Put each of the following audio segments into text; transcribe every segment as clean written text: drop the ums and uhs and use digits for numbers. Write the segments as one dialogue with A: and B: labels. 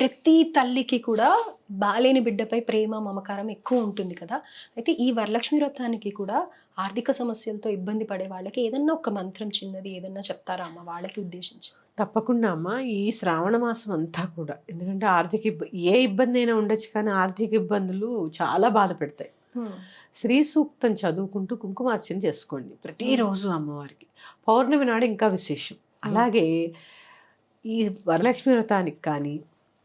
A: ప్రతి తల్లికి కూడా బాలేని బిడ్డపై ప్రేమ మమకారం ఎక్కువ ఉంటుంది కదా. అయితే ఈ వరలక్ష్మి వ్రతానికి కూడా ఆర్థిక సమస్యలతో ఇబ్బంది పడే వాళ్ళకి ఏదన్నా ఒక మంత్రం చిన్నది ఏదన్నా చెప్తారా అమ్మ వాళ్ళకి ఉద్దేశించి?
B: తప్పకుండా అమ్మ. ఈ శ్రావణ మాసం అంతా కూడా ఎందుకంటే ఏ ఇబ్బంది అయినా ఉండొచ్చు, కానీ ఆర్థిక ఇబ్బందులు చాలా బాధ పెడతాయి. శ్రీ సూక్తం చదువుకుంటూ కుంకుమార్చన చేసుకోండి ప్రతిరోజు అమ్మవారికి. పౌర్ణమి నాడు ఇంకా విశేషం. అలాగే ఈ వరలక్ష్మి వ్రతానికి కానీ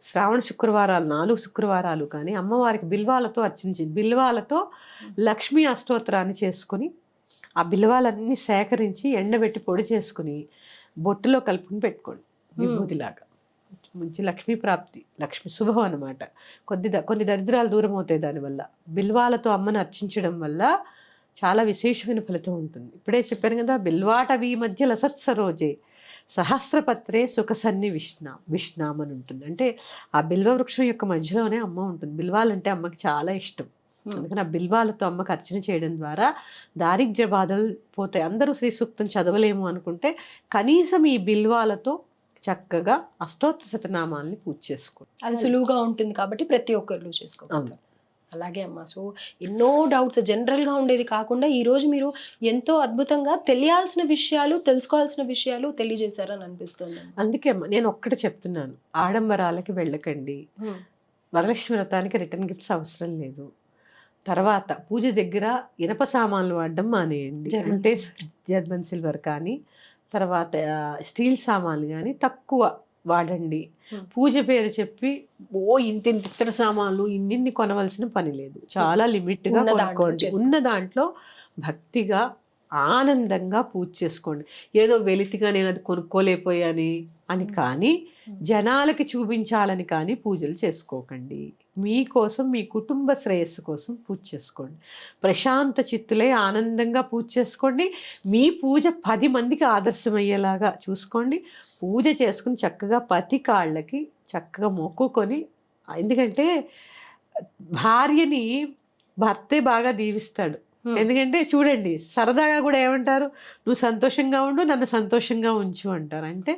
B: శ్రావణ శుక్రవారాలు 4 శుక్రవారాలు కానీ అమ్మవారికి బిల్వాలతో అర్చించింది. బిల్వాలతో లక్ష్మీ అష్టోత్తరాన్ని చేసుకుని ఆ బిల్వాలన్నీ సేకరించి ఎండబెట్టి పొడి చేసుకుని బొట్టులో కలుపుకుని పెట్టుకోండి విభూతిలాగా. మంచి లక్ష్మీ ప్రాప్తి, లక్ష్మి శుభం అనమాట. కొన్ని దరిద్రాలు దూరం అవుతాయి దానివల్ల. బిల్వాలతో అమ్మను అర్చించడం వల్ల చాలా విశేషమైన ఫలితం ఉంటుంది. ఇప్పుడే చెప్పాను కదా, బిల్వాటవీ మధ్య లసత్సరోజే సహస్రపత్రే సుఖసన్ని విష్ణాం అని ఉంటుంది. అంటే ఆ బిల్వ వృక్షం యొక్క మధ్యలోనే అమ్మ ఉంటుంది. బిల్వాలంటే అమ్మకి చాలా ఇష్టం. అందుకని ఆ బిల్వాలతో అమ్మకి అర్చన చేయడం ద్వారా దారిద్ర్య బాధలు పోతాయి. అందరూ శ్రీ సూక్తం చదవలేము అనుకుంటే కనీసం ఈ బిల్వాలతో చక్కగా అష్టోత్తర శతనామాల్ని పూజ చేసుకోండి.
A: అది సులువుగా ఉంటుంది కాబట్టి ప్రతి ఒక్కరు చేసుకోవాలి. అలాగే అమ్మ. సో ఎన్నో డౌట్స్ జనరల్గా ఉండేది కాకుండా ఈరోజు మీరు ఎంతో అద్భుతంగా తెలియాల్సిన విషయాలు, తెలుసుకోవాల్సిన విషయాలు తెలియజేశారని అనిపిస్తుంది.
B: అందుకే అమ్మ నేను ఒక్కటి చెప్తున్నాను, ఆడంబరాలకి వెళ్ళకండి. వరలక్ష్మి వ్రతానికి రిటర్న్ గిఫ్ట్స్ అవసరం లేదు. తర్వాత పూజ దగ్గర ఇనప సామాన్లు వాడడం మానేయండి. అంటే జర్మన్ సిల్వర్ కానీ తర్వాత స్టీల్ సామాన్లు కానీ తక్కువ వాడండి. పూజ పేరు చెప్పి ఇంత ఇతర సామాన్లు ఇన్ని కొనవలసిన పని లేదు. చాలా లిమిట్గా కొనుక్కోండి. ఉన్న దాంట్లో భక్తిగా ఆనందంగా పూజ చేసుకోండి. ఏదో వెలితిగా నేను అది కొనుక్కోలేకపోయాని అని కానీ జనాలకి చూపించాలని కానీ పూజలు చేసుకోకండి. మీకోసం, మీ కుటుంబ శ్రేయస్సు కోసం పూజ చేసుకోండి. ప్రశాంత చిత్తులై ఆనందంగా పూజ చేసుకోండి. మీ పూజ 10 మందికి ఆదర్శమయ్యేలాగా చూసుకోండి. పూజ చేసుకుని చక్కగా పతి కాళ్ళకి చక్కగా మొక్కుకొని, ఎందుకంటే భార్యని భర్తే బాగా దీవిస్తాడు. ఎందుకంటే చూడండి, సరదాగా కూడా ఏమంటారు, నువ్వు సంతోషంగా ఉండు, నన్ను సంతోషంగా ఉంచు అంటారు. అంటే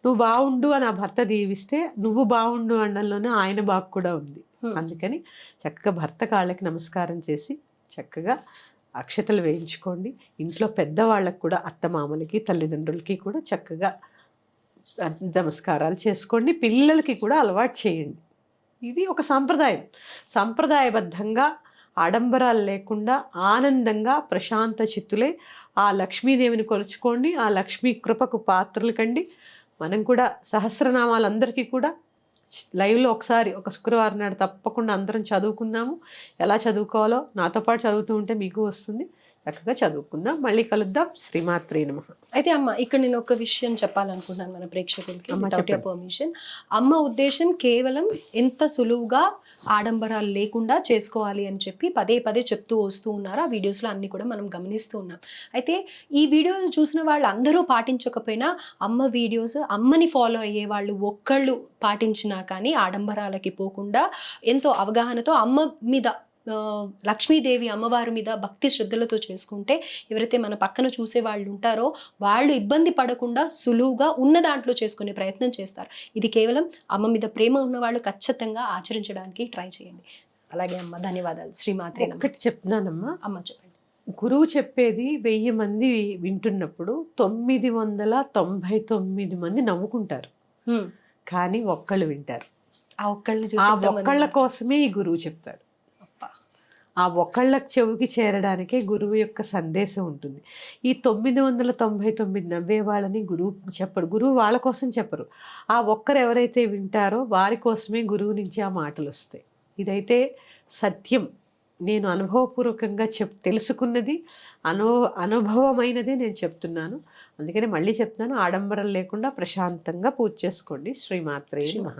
B: నువ్వు బాగుండు అని ఆ భర్త దీవిస్తే నువ్వు బాగుండు అనడంలోనే ఆయన బాగు కూడా ఉంది. అందుకని చక్కగా భర్త కాళ్ళకి నమస్కారం చేసి చక్కగా అక్షతలు వేయించుకోండి. ఇంట్లో పెద్దవాళ్ళకి కూడా, అత్తమామలకి తల్లిదండ్రులకి కూడా చక్కగా నమస్కారాలు చేసుకోండి. పిల్లలకి కూడా అలవాటు చేయండి. ఇది ఒక సాంప్రదాయం. సాంప్రదాయబద్ధంగా ఆడంబరాలు లేకుండా ఆనందంగా ప్రశాంత చిత్తులే ఆ లక్ష్మీదేవిని కొలుచుకోండి. ఆ లక్ష్మీ కృపకు పాత్రలు కండి. మనం కూడా సహస్రనామాలందరికీ కూడా లైవ్లో ఒకసారి ఒక శుక్రవారం నాడు తప్పకుండా అందరం చదువుకున్నాము. ఎలా చదువుకోవాలో నాతో పాటు చదువుతూ ఉంటే మీకు వస్తుంది. చక్కగా చదువుకుందాం. మళ్ళీ కలుద్దాం. శ్రీమాత్రే నమః.
A: అయితే అమ్మ, ఇక్కడ నేను ఒక విషయం చెప్పాలనుకుంటున్నాను మన ప్రేక్షకులకి. పర్మిషన్, అమ్మ ఉద్దేశం కేవలం ఎంత సులువుగా ఆడంబరాలు లేకుండా చేసుకోవాలి అని చెప్పి పదే పదే చెప్తూ వస్తూ ఉన్నారు. ఆ వీడియోస్లో అన్ని కూడా మనం గమనిస్తూ ఉన్నాం. అయితే ఈ వీడియోలు చూసిన వాళ్ళు అందరూ పాటించకపోయినా అమ్మ వీడియోస్, అమ్మని ఫాలో అయ్యే వాళ్ళు ఒక్కళ్ళు పాటించినా కానీ ఆడంబరాలకి పోకుండా ఎంతో అవగాహనతో అమ్మ మీద, లక్ష్మీదేవి అమ్మవారి మీద భక్తి శ్రద్ధలతో చేసుకుంటే ఎవరైతే మన పక్కన చూసే వాళ్ళు ఉంటారో వాళ్ళు ఇబ్బంది పడకుండా సులువుగా ఉన్న దాంట్లో చేసుకునే ప్రయత్నం చేస్తారు. ఇది కేవలం అమ్మ మీద ప్రేమ ఉన్న వాళ్ళు ఖచ్చితంగా ఆచరించడానికి ట్రై చేయండి. అలాగే అమ్మ, ధన్యవాదాలు. శ్రీమాత్రే నమః.
B: ఒకటి చెప్తున్నానమ్మా.
A: అమ్మ చెప్పండి.
B: గురువు చెప్పేది 1000 మంది వింటున్నప్పుడు 999 మంది నవ్వుకుంటారు, కానీ ఒక్కళ్ళు వింటారు.
A: ఆ
B: ఒక్కళ్ళ కోసమే ఈ గురువు చెప్తారు. ఆ ఒక్కళ్ళ చెవికి చేరడానికే గురువు యొక్క సందేశం ఉంటుంది. ఈ 999 నవ్వే వాళ్ళని గురువు చెప్పరు. గురువు వాళ్ళ కోసం చెప్పరు. ఆ ఒక్కరు ఎవరైతే వింటారో వారి కోసమే గురువు నుంచి ఆ మాటలు వస్తాయి. ఇదైతే సత్యం. నేను అనుభవపూర్వకంగా తెలుసుకున్నది, అనుభవమైనదే నేను చెప్తున్నాను. అందుకని మళ్ళీ చెప్తున్నాను, ఆడంబరం లేకుండా ప్రశాంతంగా పూజ చేసుకోండి. శ్రీమాత్రే నమః.